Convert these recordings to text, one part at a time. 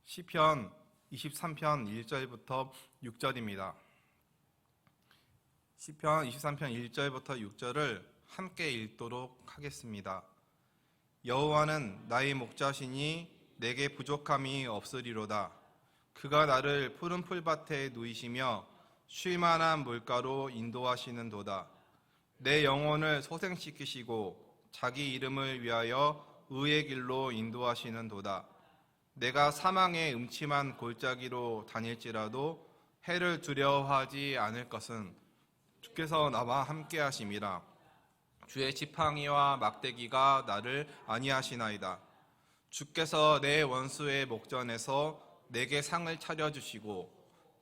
시편 23편 1절부터 6절입니다. 시편 23편 1절부터 6절을 함께 읽도록 하겠습니다. 여호와는 나의 목자시니 내게 부족함이 없으리로다. 그가 나를 푸른 풀밭에 누이시며 쉴 만한 물가로 인도하시는도다. 내 영혼을 소생시키시고 자기 이름을 위하여 의의 길로 인도하시는도다. 내가 사망의 음침한 골짜기로 다닐지라도 해를 두려워하지 않을 것은 주께서 나와 함께 하심이라. 주의 지팡이와 막대기가 나를 안위하시나이다. 주께서 내 원수의 목전에서 내게 상을 차려주시고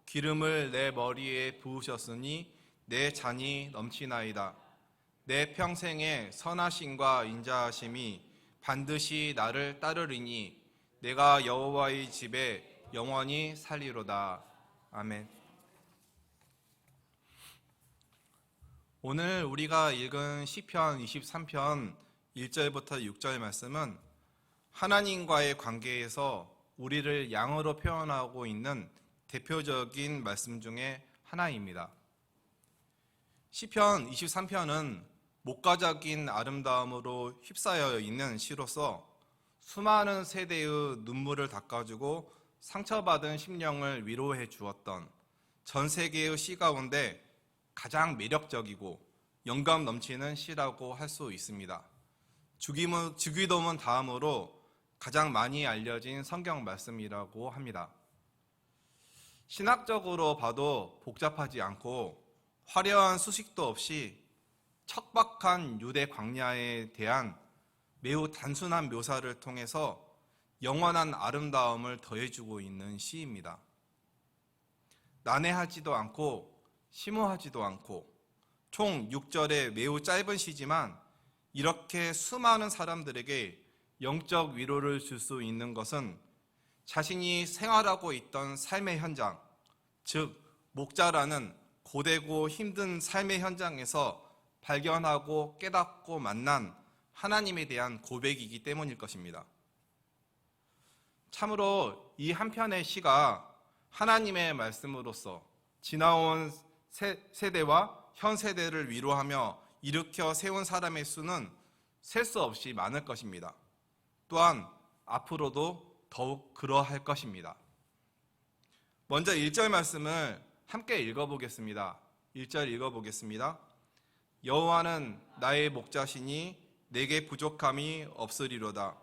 기름을 내 머리에 부으셨으니 내 잔이 넘치나이다. 내 평생의 선하심과 인자하심이 반드시 나를 따르리니 내가 여호와의 집에 영원히 살리로다. 아멘. 오늘 우리가 읽은 시편 23편 1절부터 6절 말씀은 하나님과의 관계에서 우리를 양으로 표현하고 있는 대표적인 말씀 중에 하나입니다. 시편 23편은 목가적인 아름다움으로 휩싸여 있는 시로서 수많은 세대의 눈물을 닦아주고 상처받은 심령을 위로해 주었던 전 세계의 시 가운데 가장 매력적이고 영감 넘치는 시라고 할 수 있습니다. 주기도문 다음으로 가장 많이 알려진 성경 말씀이라고 합니다. 신학적으로 봐도 복잡하지 않고 화려한 수식도 없이 척박한 유대 광야에 대한 매우 단순한 묘사를 통해서 영원한 아름다움을 더해주고 있는 시입니다. 난해하지도 않고 심오하지도 않고 총 6절의 매우 짧은 시지만 이렇게 수많은 사람들에게 영적 위로를 줄 수 있는 것은 자신이 생활하고 있던 삶의 현장, 즉 목자라는 고되고 힘든 삶의 현장에서 발견하고 깨닫고 만난 하나님에 대한 고백이기 때문일 것입니다. 참으로 이 한 편의 시가 하나님의 말씀으로서 지나온 세대와 현 세대를 위로하며 일으켜 세운 사람의 수는 셀 수 없이 많을 것입니다. 또한 앞으로도 더욱 그러할 것입니다. 먼저 1절 말씀을 함께 읽어보겠습니다. 1절 읽어보겠습니다. 여호와는 나의 목자시니 내게 부족함이 없으리로다.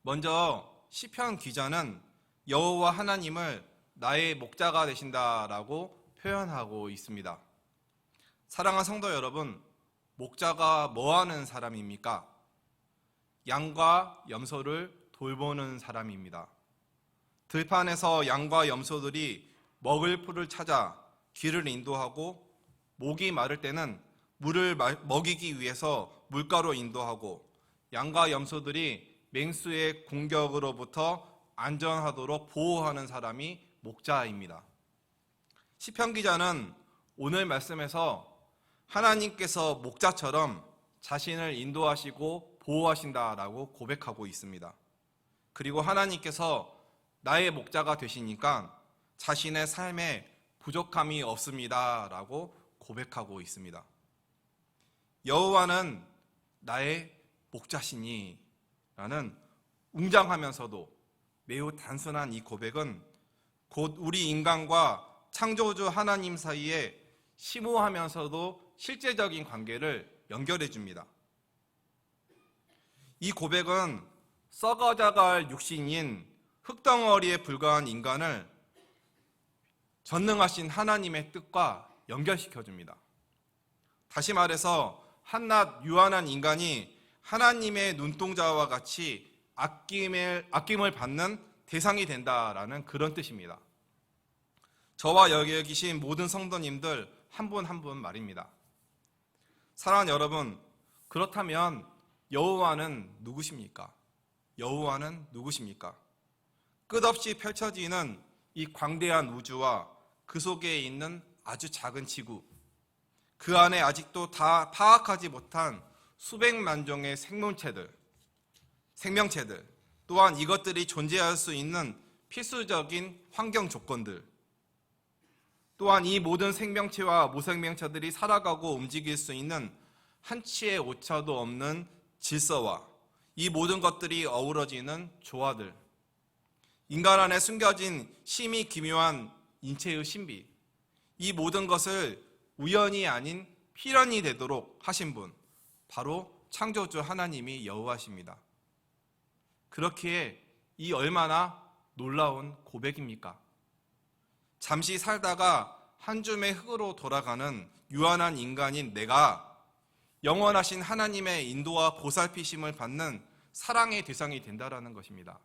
먼저 시편 기자는 여호와 하나님을 나의 목자가 되신다라고 표현하고 있습니다. 사랑하는 성도 여러분, 목자가 뭐 하는 사람입니까? 양과 염소를 돌보는 사람입니다. 들판에서 양과 염소들이 먹을 풀을 찾아 길을 인도하고 목이 마를 때는 물을 먹이기 위해서 물가로 인도하고 양과 염소들이 맹수의 공격으로부터 안전하도록 보호하는 사람이 목자입니다. 시편 기자는 오늘 말씀에서 하나님께서 목자처럼 자신을 인도하시고 보호하신다라고 고백하고 있습니다. 그리고 하나님께서 나의 목자가 되시니까 자신의 삶에 부족함이 없습니다라고 고백하고 있습니다. 여호와는 나의 목자시니 라는 웅장하면서도 매우 단순한 이 고백은 곧 우리 인간과 창조주 하나님 사이에 심오하면서도 실제적인 관계를 연결해 줍니다. 이 고백은 썩어져갈 육신인 흙덩어리에 불과한 인간을 전능하신 하나님의 뜻과 연결시켜 줍니다. 다시 말해서 한낱 유한한 인간이 하나님의 눈동자와 같이 아낌을 받는 대상이 된다라는 그런 뜻입니다. 저와 여기 계신 모든 성도님들 한 분 한 분 말입니다. 사랑하는 여러분, 그렇다면 여호와는 누구십니까? 여호와는 누구십니까? 끝없이 펼쳐지는 이 광대한 우주와 그 속에 있는 아주 작은 지구, 그 안에 아직도 다 파악하지 못한 수백만 종의 생명체들, 또한 이것들이 존재할 수 있는 필수적인 환경 조건들, 또한 이 모든 생명체와 무생명체들이 살아가고 움직일 수 있는 한치의 오차도 없는 질서와 이 모든 것들이 어우러지는 조화들, 인간 안에 숨겨진 심히 기묘한 인체의 신비, 이 모든 것을 우연이 아닌 필연이 되도록 하신 분, 바로 창조주 하나님이 여호와십니다. 그렇기에 이 얼마나 놀라운 고백입니까? 잠시 살다가 한 줌의 흙으로 돌아가는 유한한 인간인 내가 영원하신 하나님의 인도와 보살피심을 받는 사랑의 대상이 된다라는 것입니다.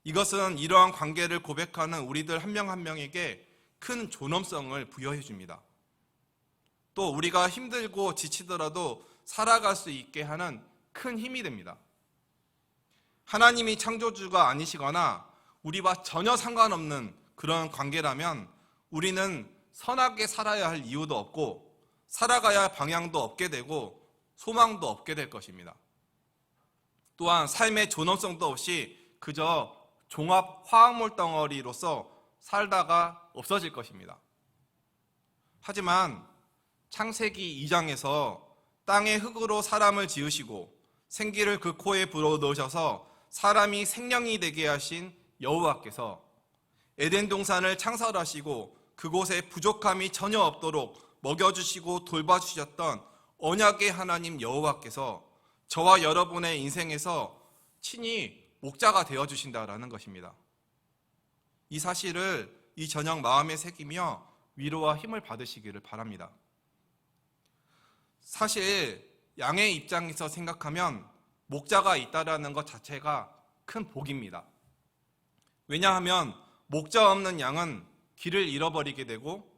이것은 이러한 관계를 고백하는 우리들 한 명 한 명에게 큰 존엄성을 부여해 줍니다. 또 우리가 힘들고 지치더라도 살아갈 수 있게 하는 큰 힘이 됩니다. 하나님이 창조주가 아니시거나 우리와 전혀 상관없는 그런 관계라면 우리는 선하게 살아야 할 이유도 없고 살아가야 할 방향도 없게 되고 소망도 없게 될 것입니다. 또한 삶의 존엄성도 없이 그저 종합 화학물 덩어리로서 살다가 없어질 것입니다. 하지만 창세기 2장에서 땅의 흙으로 사람을 지으시고 생기를 그 코에 불어넣으셔서 사람이 생명이 되게 하신 여호와께서 에덴 동산을 창설하시고 그곳에 부족함이 전혀 없도록 먹여주시고 돌봐주셨던 언약의 하나님 여호와께서 저와 여러분의 인생에서 친히 목자가 되어주신다라는 것입니다. 이 사실을 이 저녁 마음에 새기며 위로와 힘을 받으시기를 바랍니다. 사실 양의 입장에서 생각하면 목자가 있다라는 것 자체가 큰 복입니다. 왜냐하면 목자 없는 양은 길을 잃어버리게 되고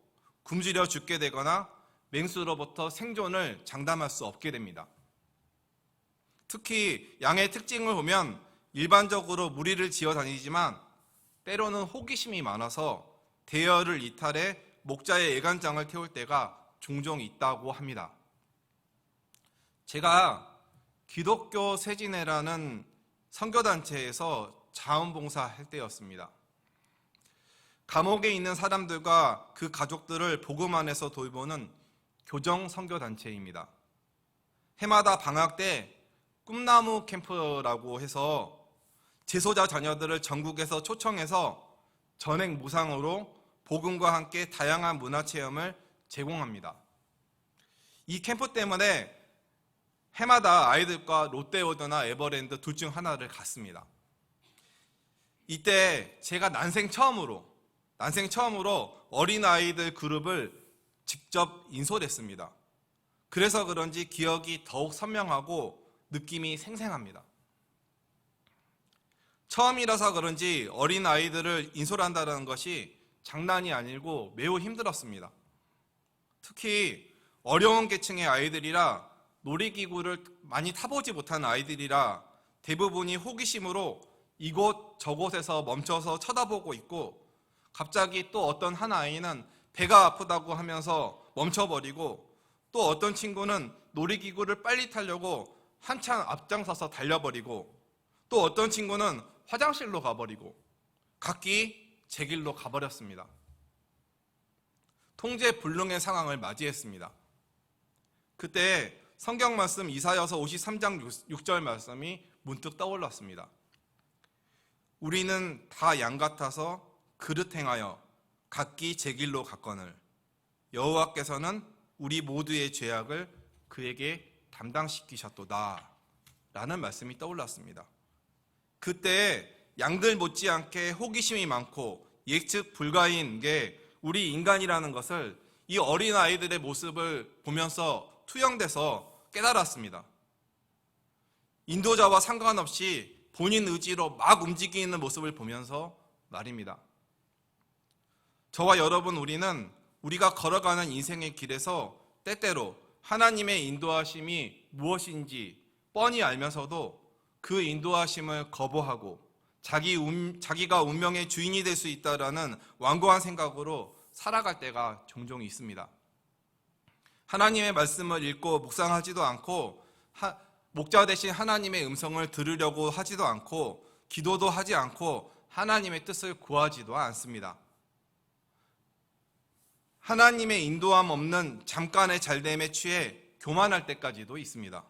굶주려 죽게 되거나 맹수로부터 생존을 장담할 수 없게 됩니다. 특히 양의 특징을 보면 일반적으로 무리를 지어 다니지만 때로는 호기심이 많아서 대여를 이탈해 목자의 애간장을 태울 때가 종종 있다고 합니다. 제가 기독교 세진회라는 선교단체에서 자원봉사할 때였습니다. 감옥에 있는 사람들과 그 가족들을 복음 안에서 돌보는 교정 선교단체입니다. 해마다 방학 때 꿈나무 캠프라고 해서 재소자 자녀들을 전국에서 초청해서 전액 무상으로 복음과 함께 다양한 문화체험을 제공합니다. 이 캠프 때문에 해마다 아이들과 롯데월드나 에버랜드 둘 중 하나를 갔습니다. 이때 제가 난생 처음으로 어린아이들 그룹을 직접 인솔했습니다. 그래서 그런지 기억이 더욱 선명하고 느낌이 생생합니다. 처음이라서 그런지 어린아이들을 인솔한다는 것이 장난이 아니고 매우 힘들었습니다. 특히 어려운 계층의 아이들이라 놀이기구를 많이 타보지 못한 아이들이라 대부분이 호기심으로 이곳 저곳에서 멈춰서 쳐다보고 있고 갑자기 또 어떤 한 아이는 배가 아프다고 하면서 멈춰버리고 또 어떤 친구는 놀이기구를 빨리 타려고 한참 앞장서서 달려버리고 또 어떤 친구는 화장실로 가버리고 각기 제 길로 가버렸습니다. 통제불능의 상황을 맞이했습니다. 그때 성경 말씀 이사야서 53장 6절 말씀이 문득 떠올랐습니다. 우리는 다 양 같아서 그릇 행하여 각기 제 길로 갔거늘 여호와께서는 우리 모두의 죄악을 그에게 담당시키셨도다 라는 말씀이 떠올랐습니다. 그때 양들 못지않게 호기심이 많고 예측 불가인 게 우리 인간이라는 것을 이 어린아이들의 모습을 보면서 투영돼서 깨달았습니다. 인도자와 상관없이 본인 의지로 막 움직이는 모습을 보면서 말입니다. 저와 여러분 우리는 우리가 걸어가는 인생의 길에서 때때로 하나님의 인도하심이 무엇인지 뻔히 알면서도 그 인도하심을 거부하고 자기가 운명의 주인이 될 수 있다라는 완고한 생각으로 살아갈 때가 종종 있습니다. 하나님의 말씀을 읽고 묵상하지도 않고 목자 대신 하나님의 음성을 들으려고 하지도 않고 기도도 하지 않고 하나님의 뜻을 구하지도 않습니다. 하나님의 인도함 없는 잠깐의 잘됨에 취해 교만할 때까지도 있습니다.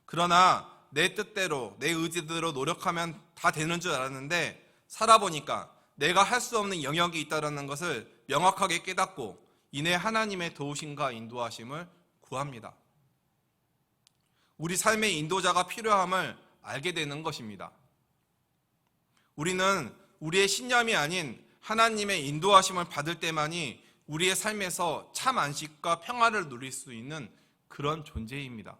그러나 내 뜻대로 내 의지대로 노력하면 다 되는 줄 알았는데 살아보니까 내가 할 수 없는 영역이 있다는 것을 명확하게 깨닫고 이내 하나님의 도우심과 인도하심을 구합니다. 우리 삶의 인도자가 필요함을 알게 되는 것입니다. 우리는 우리의 신념이 아닌 하나님의 인도하심을 받을 때만이 우리의 삶에서 참 안식과 평화를 누릴 수 있는 그런 존재입니다.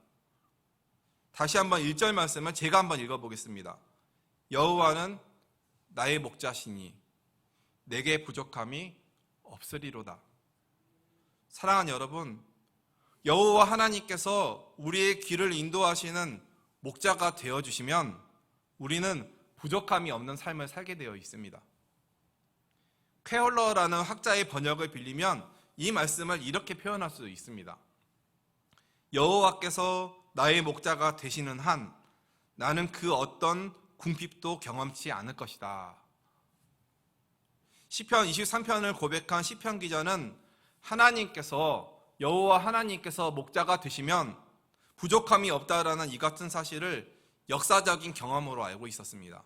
다시 한번 1절 말씀을 제가 한번 읽어보겠습니다. 여호와는 나의 목자시니 내게 부족함이 없으리로다. 사랑하는 여러분, 여호와 하나님께서 우리의 길을 인도하시는 목자가 되어주시면 우리는 부족함이 없는 삶을 살게 되어 있습니다. 쾌홀러라는 학자의 번역을 빌리면 이 말씀을 이렇게 표현할 수 있습니다. 여호와께서 나의 목자가 되시는 한 나는 그 어떤 궁핍도 경험치 않을 것이다. 시편 23편을 고백한 시편 기자는 여호와 하나님께서 목자가 되시면 부족함이 없다라는 이 같은 사실을 역사적인 경험으로 알고 있었습니다.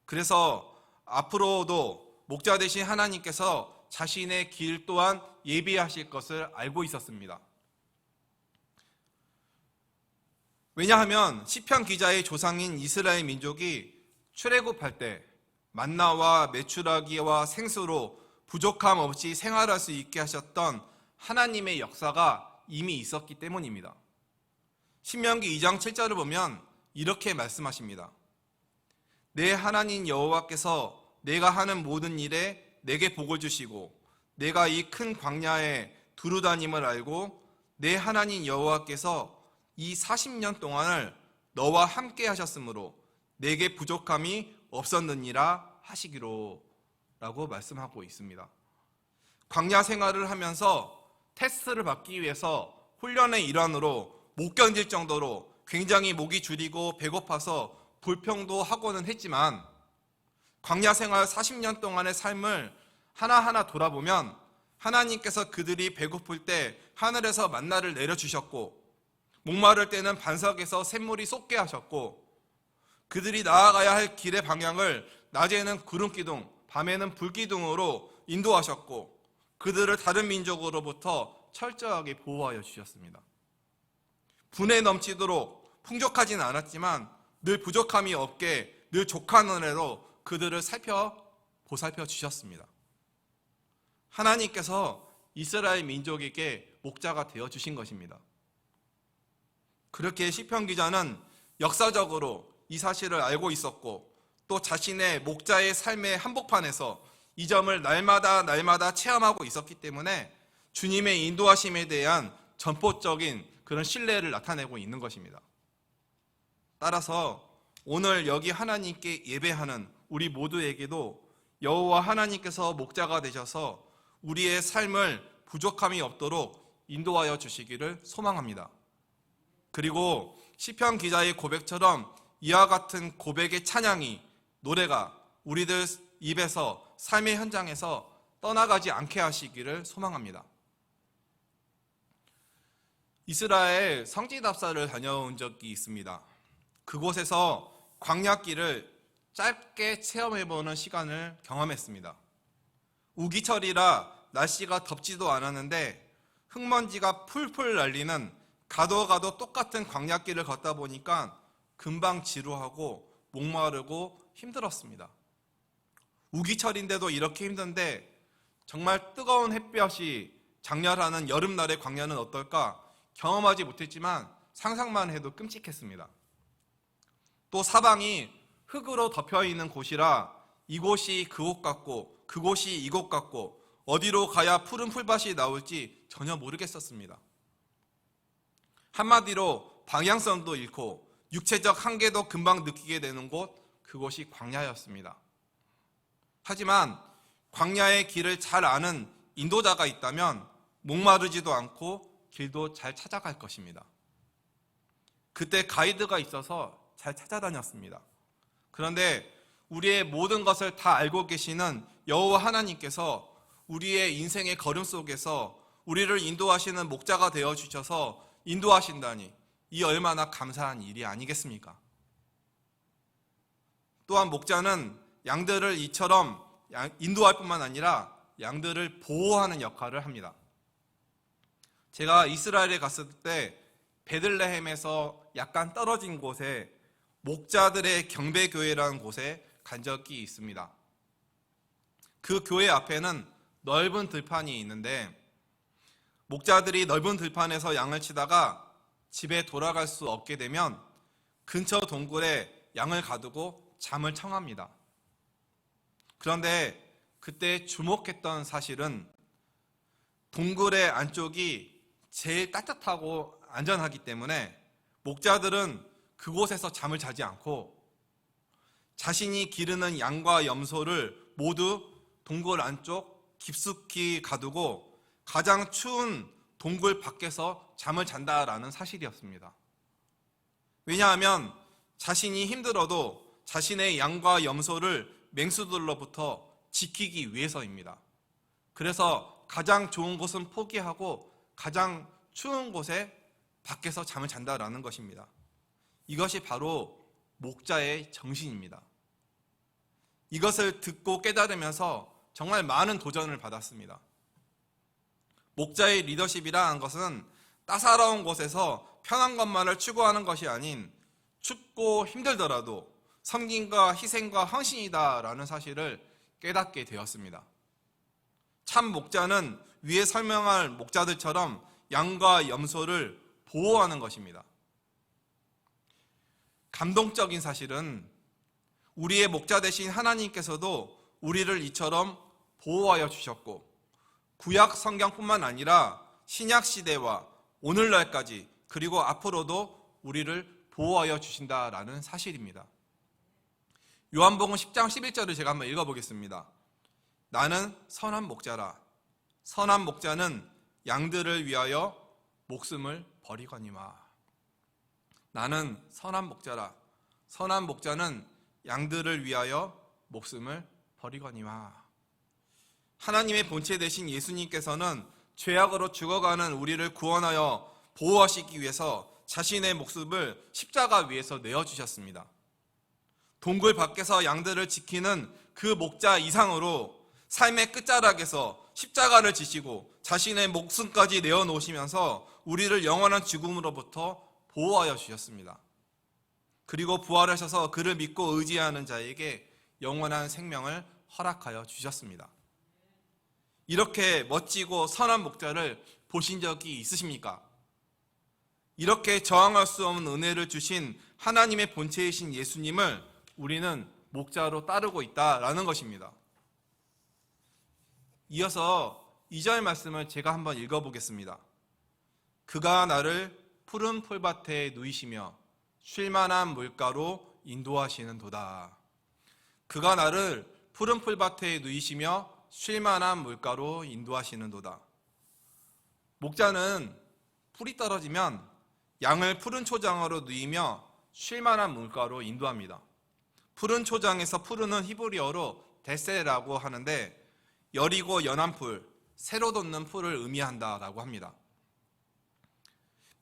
그래서 앞으로도 목자 되신 하나님께서 자신의 길 또한 예비하실 것을 알고 있었습니다. 왜냐하면 시편 기자의 조상인 이스라엘 민족이 출애굽할 때 만나와 메추라기와 생수로 부족함 없이 생활할 수 있게 하셨던 하나님의 역사가 이미 있었기 때문입니다. 신명기 2장 7절을 보면 이렇게 말씀하십니다. 내 하나님 여호와께서 내가 하는 모든 일에 내게 복을 주시고 내가 이 큰 광야에 두루 다님을 알고 내 하나님 여호와께서 이 40년 동안을 너와 함께 하셨으므로 내게 부족함이 없었느니라 하시기로 라고 말씀하고 있습니다. 광야 생활을 하면서 테스트를 받기 위해서 훈련의 일환으로 못 견딜 정도로 굉장히 목이 주리고 배고파서 불평도 하고는 했지만 광야 생활 40년 동안의 삶을 하나하나 돌아보면 하나님께서 그들이 배고플 때 하늘에서 만나를 내려주셨고 목마를 때는 반석에서 샘물이 쏟게 하셨고 그들이 나아가야 할 길의 방향을 낮에는 구름기둥, 밤에는 불기둥으로 인도하셨고 그들을 다른 민족으로부터 철저하게 보호하여 주셨습니다. 분에 넘치도록 풍족하진 않았지만 늘 부족함이 없게 늘 족한 은혜로 그들을 보살펴 주셨습니다. 하나님께서 이스라엘 민족에게 목자가 되어 주신 것입니다. 그렇게 시편 기자는 역사적으로 이 사실을 알고 있었고 또 자신의 목자의 삶의 한복판에서 이 점을 날마다 체험하고 있었기 때문에 주님의 인도하심에 대한 전포적인 그런 신뢰를 나타내고 있는 것입니다. 따라서 오늘 여기 하나님께 예배하는 우리 모두에게도 여호와 하나님께서 목자가 되셔서 우리의 삶을 부족함이 없도록 인도하여 주시기를 소망합니다. 그리고 시편 기자의 고백처럼 이와 같은 고백의 찬양이 노래가 우리들 입에서 삶의 현장에서 떠나가지 않게 하시기를 소망합니다. 이스라엘 성지답사를 다녀온 적이 있습니다. 그곳에서 광야길을 짧게 체험해보는 시간을 경험했습니다. 우기철이라 날씨가 덥지도 않았는데 흙먼지가 풀풀 날리는 가도 똑같은 광야길을 걷다 보니까 금방 지루하고 목마르고 힘들었습니다. 우기철인데도 이렇게 힘든데 정말 뜨거운 햇볕이 장렬하는 여름날의 광야는 어떨까 경험하지 못했지만 상상만 해도 끔찍했습니다. 또 사방이 흙으로 덮여있는 곳이라 이곳이 그곳 같고 그곳이 이곳 같고 어디로 가야 푸른 풀밭이 나올지 전혀 모르겠었습니다. 한마디로 방향성도 잃고 육체적 한계도 금방 느끼게 되는 곳, 그곳이 광야였습니다. 하지만 광야의 길을 잘 아는 인도자가 있다면 목마르지도 않고 길도 잘 찾아갈 것입니다. 그때 가이드가 있어서 잘 찾아다녔습니다. 그런데 우리의 모든 것을 다 알고 계시는 여호와 하나님께서 우리의 인생의 걸음 속에서 우리를 인도하시는 목자가 되어 주셔서 인도하신다니, 이 얼마나 감사한 일이 아니겠습니까? 또한 목자는 양들을 이처럼 인도할 뿐만 아니라 양들을 보호하는 역할을 합니다. 제가 이스라엘에 갔을 때 베들레헴에서 약간 떨어진 곳에 목자들의 경배교회라는 곳에 간 적이 있습니다. 그 교회 앞에는 넓은 들판이 있는데 목자들이 넓은 들판에서 양을 치다가 집에 돌아갈 수 없게 되면 근처 동굴에 양을 가두고 잠을 청합니다. 그런데 그때 주목했던 사실은 동굴의 안쪽이 제일 따뜻하고 안전하기 때문에 목자들은 그곳에서 잠을 자지 않고 자신이 기르는 양과 염소를 모두 동굴 안쪽 깊숙이 가두고 가장 추운 동굴 밖에서 잠을 잔다라는 사실이었습니다. 왜냐하면 자신이 힘들어도 자신의 양과 염소를 맹수들로부터 지키기 위해서입니다. 그래서 가장 좋은 곳은 포기하고 가장 추운 곳에 밖에서 잠을 잔다라는 것입니다. 이것이 바로 목자의 정신입니다. 이것을 듣고 깨달으면서 정말 많은 도전을 받았습니다. 목자의 리더십이라는 것은 따사로운 곳에서 편한 것만을 추구하는 것이 아닌 춥고 힘들더라도 섬김과 희생과 헌신이다라는 사실을 깨닫게 되었습니다. 참 목자는 위에 설명할 목자들처럼 양과 염소를 보호하는 것입니다. 감동적인 사실은 우리의 목자 되신 하나님께서도 우리를 이처럼 보호하여 주셨고 구약 성경뿐만 아니라 신약 시대와 오늘날까지 그리고 앞으로도 우리를 보호하여 주신다라는 사실입니다. 요한복음 10장 11절을 제가 한번 읽어보겠습니다. 나는 선한 목자라. 선한 목자는 양들을 위하여 목숨을 버리거니와. 나는 선한 목자라. 선한 목자는 양들을 위하여 목숨을 버리거니와. 하나님의 본체 되신 예수님께서는 죄악으로 죽어가는 우리를 구원하여 보호하시기 위해서 자신의 목숨을 십자가 위에서 내어주셨습니다. 동굴 밖에서 양들을 지키는 그 목자 이상으로 삶의 끝자락에서 십자가를 지시고 자신의 목숨까지 내어놓으시면서 우리를 영원한 죽음으로부터 보호하여 주셨습니다. 그리고 부활하셔서 그를 믿고 의지하는 자에게 영원한 생명을 허락하여 주셨습니다. 이렇게 멋지고 선한 목자를 보신 적이 있으십니까? 이렇게 저항할 수 없는 은혜를 주신 하나님의 본체이신 예수님을 우리는 목자로 따르고 있다라는 것입니다. 이어서 2절 말씀을 제가 한번 읽어보겠습니다. 그가 나를 푸른 풀밭에 누이시며 쉴만한 물가로 인도하시는도다. 그가 나를 푸른 풀밭에 누이시며 쉴만한 물가로 인도하시는도다. 목자는 풀이 떨어지면 양을 푸른 초장으로 누이며 쉴만한 물가로 인도합니다. 푸른 초장에서 푸른은 히브리어로 데세라고 하는데 여리고 연한 풀, 새로 돋는 풀을 의미한다라고 합니다.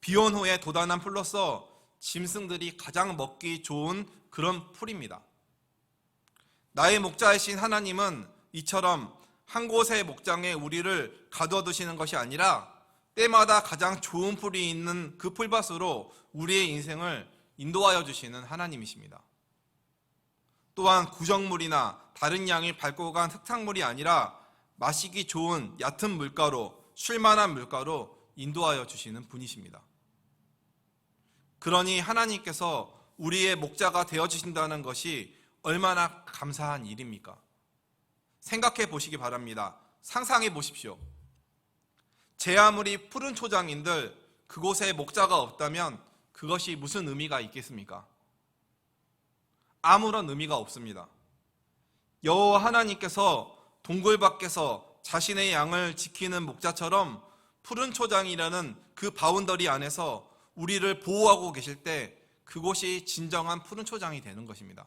비온 후에 돋아난 풀로서 짐승들이 가장 먹기 좋은 그런 풀입니다. 나의 목자이신 하나님은 이처럼 한 곳의 목장에 우리를 가둬두시는 것이 아니라 때마다 가장 좋은 풀이 있는 그 풀밭으로 우리의 인생을 인도하여 주시는 하나님이십니다. 또한 구정물이나 다른 양이 밟고 간 흙탕물이 아니라 마시기 좋은 얕은 물가로, 쉴만한 물가로 인도하여 주시는 분이십니다. 그러니 하나님께서 우리의 목자가 되어주신다는 것이 얼마나 감사한 일입니까? 생각해 보시기 바랍니다. 상상해 보십시오. 제 아무리 푸른 초장인들 그곳에 목자가 없다면 그것이 무슨 의미가 있겠습니까? 아무런 의미가 없습니다. 여호와 하나님께서 동굴 밖에서 자신의 양을 지키는 목자처럼 푸른 초장이라는 그 바운더리 안에서 우리를 보호하고 계실 때 그곳이 진정한 푸른 초장이 되는 것입니다.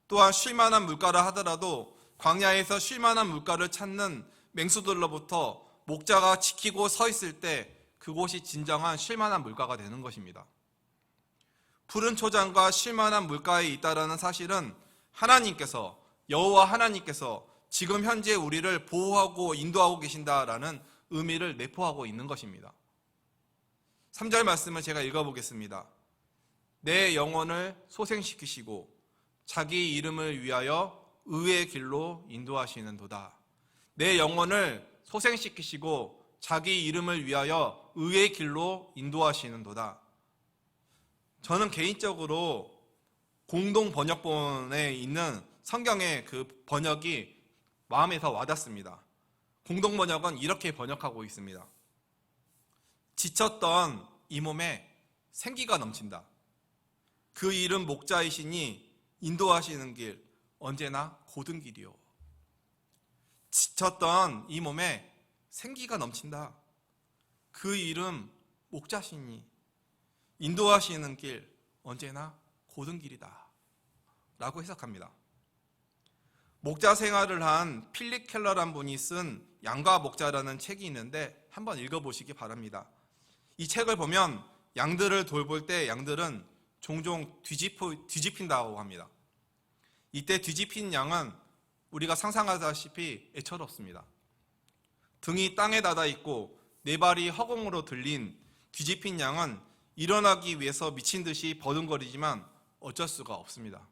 또한 쉴만한 물가라 하더라도 광야에서 쉴만한 물가를 찾는 맹수들로부터 목자가 지키고 서 있을 때 그곳이 진정한 쉴만한 물가가 되는 것입니다. 푸른 초장과 쉴만한 물가에 있다라는 사실은 하나님께서, 여호와 하나님께서 지금 현재 우리를 보호하고 인도하고 계신다라는 의미를 내포하고 있는 것입니다. 3절 말씀을 제가 읽어보겠습니다. 내 영혼을 소생시키시고 자기 이름을 위하여 의의 길로 인도하시는도다. 내 영혼을 소생시키시고 자기 이름을 위하여 의의 길로 인도하시는도다. 저는 개인적으로 공동 번역본에 있는 성경의 그 번역이 마음에 더 와닿습니다. 공동 번역은 이렇게 번역하고 있습니다. 지쳤던 이 몸에 생기가 넘친다. 그 이름 목자이시니 인도하시는 길 언제나 고든 길이요. 지쳤던 이 몸에 생기가 넘친다. 그 이름 목자시니 인도하시는 길 언제나 고든 길이다 라고 해석합니다. 목자 생활을 한 필립 켈러란 분이 쓴 양과 목자라는 책이 있는데 한번 읽어보시기 바랍니다. 이 책을 보면 양들을 돌볼 때 양들은 종종 뒤집힌다고 합니다. 이때 뒤집힌 양은 우리가 상상하다시피 애처롭습니다. 등이 땅에 닿아 있고 네 발이 허공으로 들린 뒤집힌 양은 일어나기 위해서 미친 듯이 버둥거리지만 어쩔 수가 없습니다.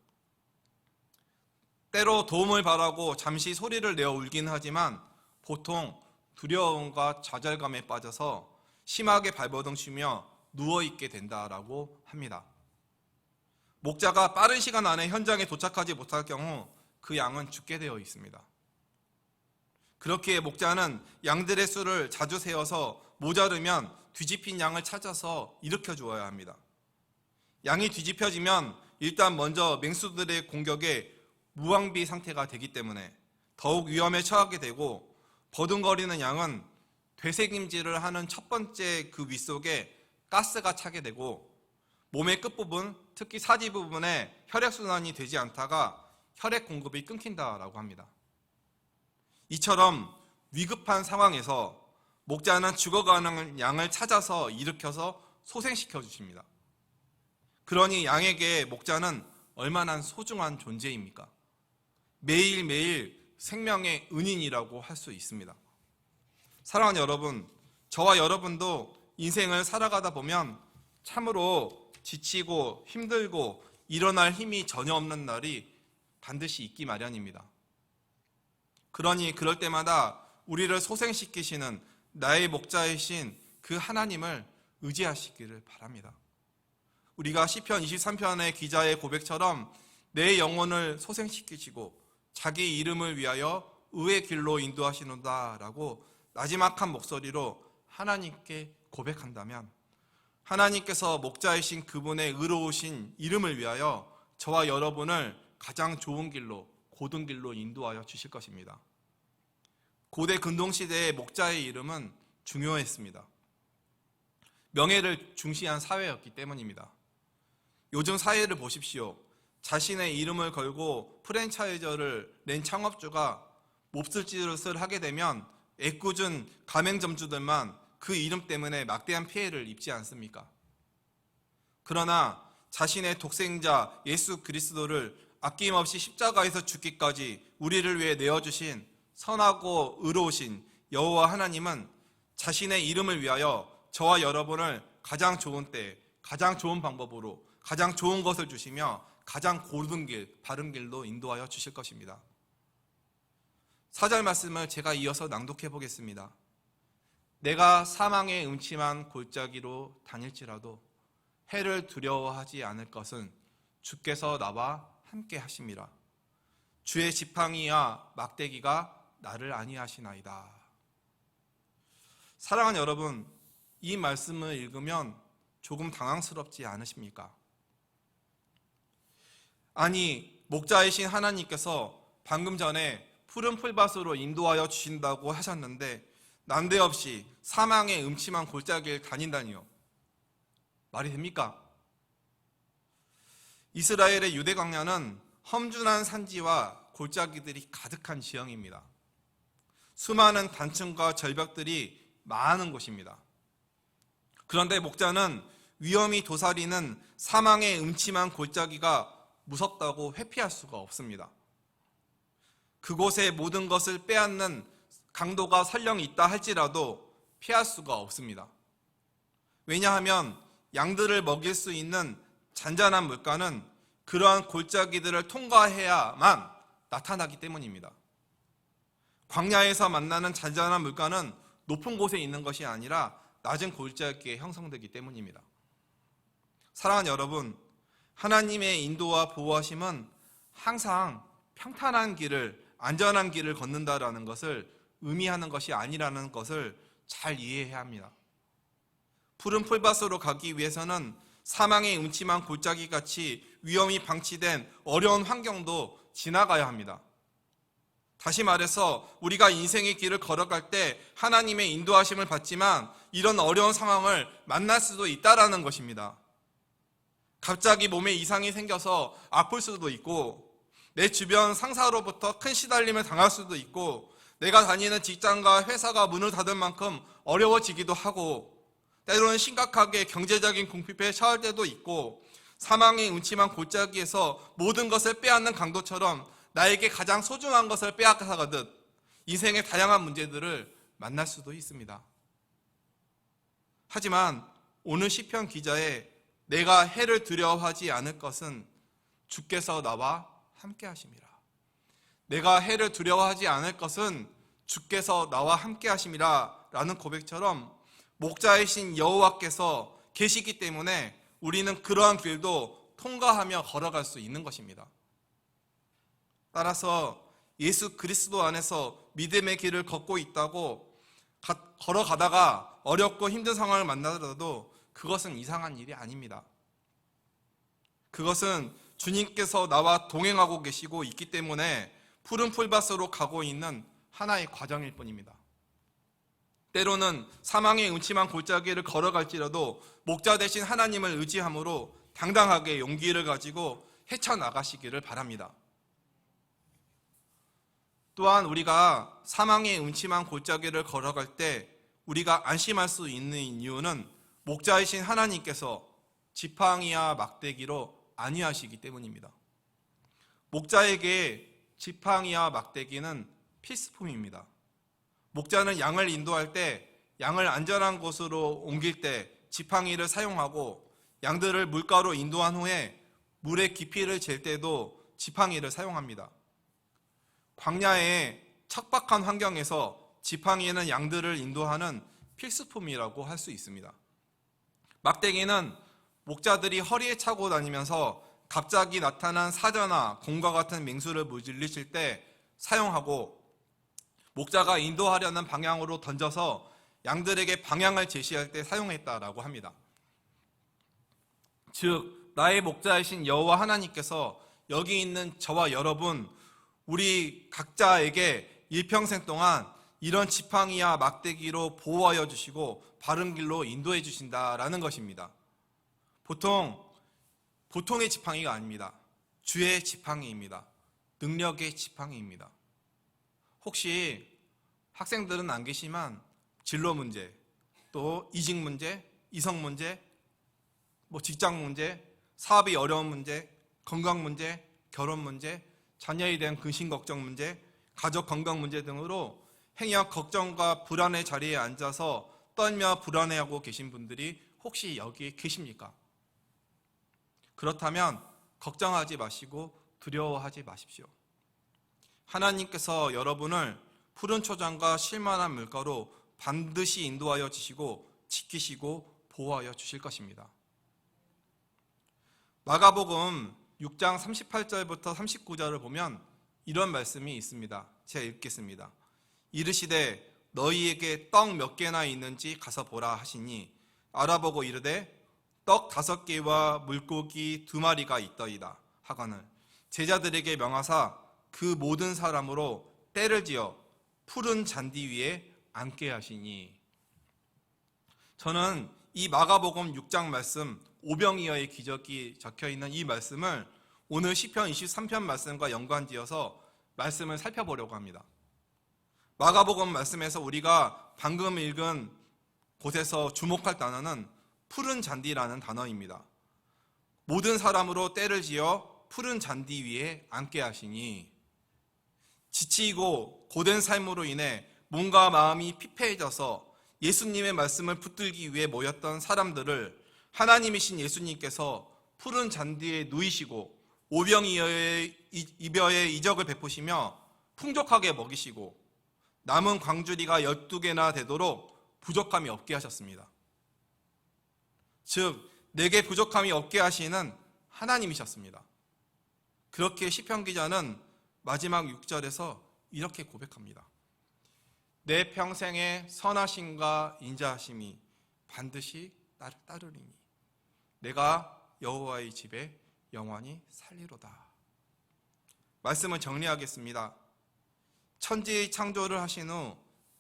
때로 도움을 바라고 잠시 소리를 내어 울긴 하지만 보통 두려움과 좌절감에 빠져서 심하게 발버둥 치며 누워있게 된다라고 합니다. 목자가 빠른 시간 안에 현장에 도착하지 못할 경우 그 양은 죽게 되어 있습니다. 그렇게 목자는 양들의 수를 자주 세어서 모자르면 뒤집힌 양을 찾아서 일으켜 주어야 합니다. 양이 뒤집혀지면 일단 먼저 맹수들의 공격에 무방비 상태가 되기 때문에 더욱 위험에 처하게 되고, 버둥거리는 양은 되새김질을 하는 첫 번째 그 윗속에 가스가 차게 되고 몸의 끝부분, 특히 사지 부분에 혈액순환이 되지 않다가 혈액 공급이 끊긴다라고 합니다. 이처럼 위급한 상황에서 목자는 죽어가는 양을 찾아서 일으켜서 소생시켜 주십니다. 그러니 양에게 목자는 얼마나 소중한 존재입니까? 매일매일 생명의 은인이라고 할 수 있습니다. 사랑하는 여러분, 저와 여러분도 인생을 살아가다 보면 참으로 지치고 힘들고 일어날 힘이 전혀 없는 날이 반드시 있기 마련입니다. 그러니 그럴 때마다 우리를 소생시키시는 나의 목자이신 그 하나님을 의지하시기를 바랍니다. 우리가 시편 23편의 기자의 고백처럼 내 영혼을 소생시키시고 자기 이름을 위하여 의의 길로 인도하시는다 라고 나지막한 목소리로 하나님께 고백한다면, 하나님께서 목자이신 그분의 의로우신 이름을 위하여 저와 여러분을 가장 좋은 길로, 고든 길로 인도하여 주실 것입니다. 고대 근동시대의 목자의 이름은 중요했습니다. 명예를 중시한 사회였기 때문입니다. 요즘 사회를 보십시오. 자신의 이름을 걸고 프랜차이저를 낸 창업주가 몹쓸 짓을 하게 되면 애꿎은 가맹점주들만 그 이름 때문에 막대한 피해를 입지 않습니까? 그러나 자신의 독생자 예수 그리스도를 아낌없이 십자가에서 죽기까지 우리를 위해 내어주신 선하고 의로우신 여호와 하나님은 자신의 이름을 위하여 저와 여러분을 가장 좋은 때, 가장 좋은 방법으로, 가장 좋은 것을 주시며 가장 고른 길, 바른 길로 인도하여 주실 것입니다. 4절 말씀을 제가 이어서 낭독해 보겠습니다. 내가 사망의 음침한 골짜기로 다닐지라도 해를 두려워하지 않을 것은 주께서 나와 함께 하심이라. 주의 지팡이와 막대기가 나를 안위하시나이다. 사랑하는 여러분, 이 말씀을 읽으면 조금 당황스럽지 않으십니까? 아니, 목자이신 하나님께서 방금 전에 푸른 풀밭으로 인도하여 주신다고 하셨는데 난데없이 사망의 음침한 골짜기를 다닌다니요. 말이 됩니까? 이스라엘의 유대 광야는 험준한 산지와 골짜기들이 가득한 지형입니다. 수많은 단층과 절벽들이 많은 곳입니다. 그런데 목자는 위험이 도사리는 사망의 음침한 골짜기가 무섭다고 회피할 수가 없습니다. 그곳의 모든 것을 빼앗는 강도가 설령 있다 할지라도 피할 수가 없습니다. 왜냐하면 양들을 먹일 수 있는 잔잔한 물가는 그러한 골짜기들을 통과해야만 나타나기 때문입니다. 광야에서 만나는 잔잔한 물가는 높은 곳에 있는 것이 아니라 낮은 골짜기에 형성되기 때문입니다. 사랑하는 여러분, 하나님의 인도와 보호하심은 항상 평탄한 길을, 안전한 길을 걷는다라는 것을 의미하는 것이 아니라는 것을 잘 이해해야 합니다. 푸른 풀밭으로 가기 위해서는 사망의 음침한 골짜기같이 위험이 방치된 어려운 환경도 지나가야 합니다. 다시 말해서 우리가 인생의 길을 걸어갈 때 하나님의 인도하심을 받지만 이런 어려운 상황을 만날 수도 있다라는 것입니다. 갑자기 몸에 이상이 생겨서 아플 수도 있고, 내 주변 상사로부터 큰 시달림을 당할 수도 있고, 내가 다니는 직장과 회사가 문을 닫을 만큼 어려워지기도 하고, 때로는 심각하게 경제적인 궁핍에 처할 때도 있고, 사망의 음침한 골짜기에서 모든 것을 빼앗는 강도처럼 나에게 가장 소중한 것을 빼앗아가듯 인생의 다양한 문제들을 만날 수도 있습니다. 하지만 오늘 시편 기자의 내가 해를 두려워하지 않을 것은 주께서 나와 함께 하심이라. 내가 해를 두려워하지 않을 것은 주께서 나와 함께 하심이라 라는 고백처럼 목자이신 여호와께서 계시기 때문에 우리는 그러한 길도 통과하며 걸어갈 수 있는 것입니다. 따라서 예수 그리스도 안에서 믿음의 길을 걷고 있다고 걸어가다가 어렵고 힘든 상황을 만나더라도 그것은 이상한 일이 아닙니다. 그것은 주님께서 나와 동행하고 계시고 있기 때문에 푸른 풀밭으로 가고 있는 하나의 과정일 뿐입니다. 때로는 사망의 음침한 골짜기를 걸어갈지라도 목자 되신 하나님을 의지함으로 당당하게 용기를 가지고 헤쳐나가시기를 바랍니다. 또한 우리가 사망의 음침한 골짜기를 걸어갈 때 우리가 안심할 수 있는 이유는 목자이신 하나님께서 지팡이와 막대기로 안위하시기 때문입니다. 목자에게 지팡이와 막대기는 필수품입니다. 목자는 양을 인도할 때, 양을 안전한 곳으로 옮길 때 지팡이를 사용하고, 양들을 물가로 인도한 후에 물의 깊이를 잴 때도 지팡이를 사용합니다. 광야의 척박한 환경에서 지팡이는 양들을 인도하는 필수품이라고 할 수 있습니다. 막대기는 목자들이 허리에 차고 다니면서 갑자기 나타난 사자나 곰과 같은 맹수를 물리칠 때 사용하고, 목자가 인도하려는 방향으로 던져서 양들에게 방향을 제시할 때 사용했다라고 합니다. 즉, 나의 목자이신 여호와 하나님께서 여기 있는 저와 여러분, 우리 각자에게 일평생 동안 이런 지팡이와 막대기로 보호하여 주시고 바른 길로 인도해 주신다라는 것입니다. 보통의 지팡이가 아닙니다. 주의 지팡이입니다. 능력의 지팡이입니다. 혹시 학생들은 안 계시지만 진로 문제, 또 이직 문제, 이성 문제, 직장 문제, 사업이 어려운 문제, 건강 문제, 결혼 문제, 자녀에 대한 근심 걱정 문제, 가족 건강 문제 등으로 행여 걱정과 불안의 자리에 앉아서 떨며 불안해하고 계신 분들이 혹시 여기 계십니까? 그렇다면 걱정하지 마시고 두려워하지 마십시오. 하나님께서 여러분을 푸른 초장과 쉴만한 물가로 반드시 인도하여 주시고 지키시고 보호하여 주실 것입니다. 마가복음 6장 38절부터 39절을 보면 이런 말씀이 있습니다. 제가 읽겠습니다. 이르시되 너희에게 떡 몇 개나 있는지 가서 보라 하시니 알아보고 이르되 떡 5개와 물고기 2마리가 있더이다 하거늘 제자들에게 명하사 그 모든 사람으로 때를 지어 푸른 잔디 위에 앉게 하시니. 저는 이 마가복음 6장 말씀 오병이어의 기적이 적혀있는 이 말씀을 오늘 시편 23편 말씀과 연관지어서 말씀을 살펴보려고 합니다. 마가복음 말씀에서 우리가 방금 읽은 곳에서 주목할 단어는 푸른 잔디라는 단어입니다. 모든 사람으로 때를 지어 푸른 잔디 위에 앉게 하시니, 지치고 고된 삶으로 인해 몸과 마음이 피폐해져서 예수님의 말씀을 붙들기 위해 모였던 사람들을 하나님이신 예수님께서 푸른 잔디에 누이시고 오병이어의 이적을 베푸시며 풍족하게 먹이시고 남은 광주리가 12개나 되도록 부족함이 없게 하셨습니다. 즉 내게 부족함이 없게 하시는 하나님이셨습니다. 그렇게 시편 기자는 마지막 6절에서 이렇게 고백합니다. 내 평생의 선하심과 인자하심이 반드시 나를 따르리니 내가 여호와의 집에 영원히 살리로다. 말씀을 정리하겠습니다. 천지의 창조를 하신 후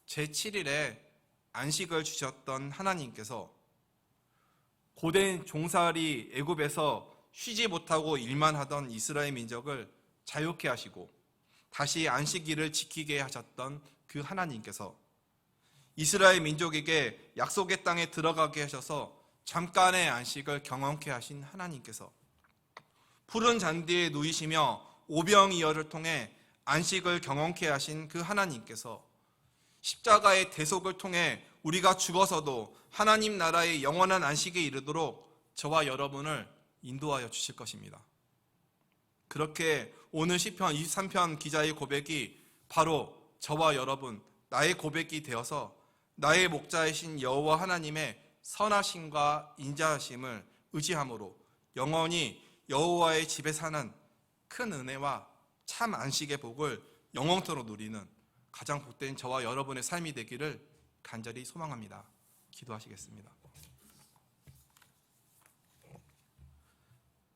제7일에 안식을 주셨던 하나님께서 고된 종살이 애굽에서 쉬지 못하고 일만 하던 이스라엘 민족을 자유케 하시고 다시 안식일을 지키게 하셨던 그 하나님께서 이스라엘 민족에게 약속의 땅에 들어가게 하셔서 잠깐의 안식을 경험케 하신 하나님께서 푸른 잔디에 누이시며 오병이어를 통해 안식을 경험케 하신 그 하나님께서 십자가의 대속을 통해 우리가 죽어서도 하나님 나라의 영원한 안식에 이르도록 저와 여러분을 인도하여 주실 것입니다. 그렇게 오늘 시편 23편 기자의 고백이 바로 저와 여러분, 나의 고백이 되어서 나의 목자이신 여호와 하나님의 선하심과 인자하심을 의지함으로 영원히 여호와의 집에 사는 큰 은혜와 참 안식의 복을 영원토록 누리는 가장 복된 저와 여러분의 삶이 되기를 간절히 소망합니다. 기도하시겠습니다.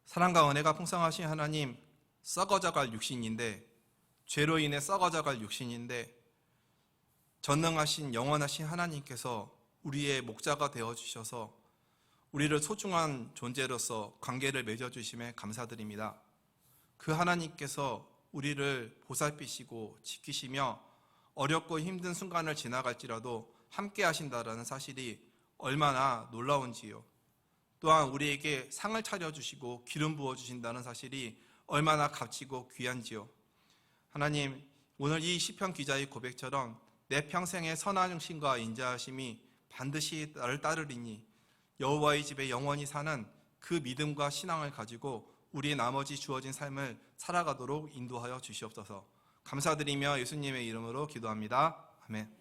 사랑과 은혜가 풍성하신 하나님, 썩어져갈 육신인데, 죄로 인해 썩어져갈 육신인데 전능하신 영원하신 하나님께서 우리의 목자가 되어주셔서 우리를 소중한 존재로서 관계를 맺어주심에 감사드립니다. 그 하나님께서 우리를 보살피시고 지키시며 어렵고 힘든 순간을 지나갈지라도 함께 하신다라는 사실이 얼마나 놀라운지요. 또한 우리에게 상을 차려주시고 기름 부어주신다는 사실이 얼마나 값지고 귀한지요. 하나님, 오늘 이 시편 기자의 고백처럼 내 평생의 선한 신과 인자하심이 반드시 나를 따르리니 여호와의 집에 영원히 사는 그 믿음과 신앙을 가지고 우리의 나머지 주어진 삶을 살아가도록 인도하여 주시옵소서. 감사드리며 예수님의 이름으로 기도합니다. 아멘.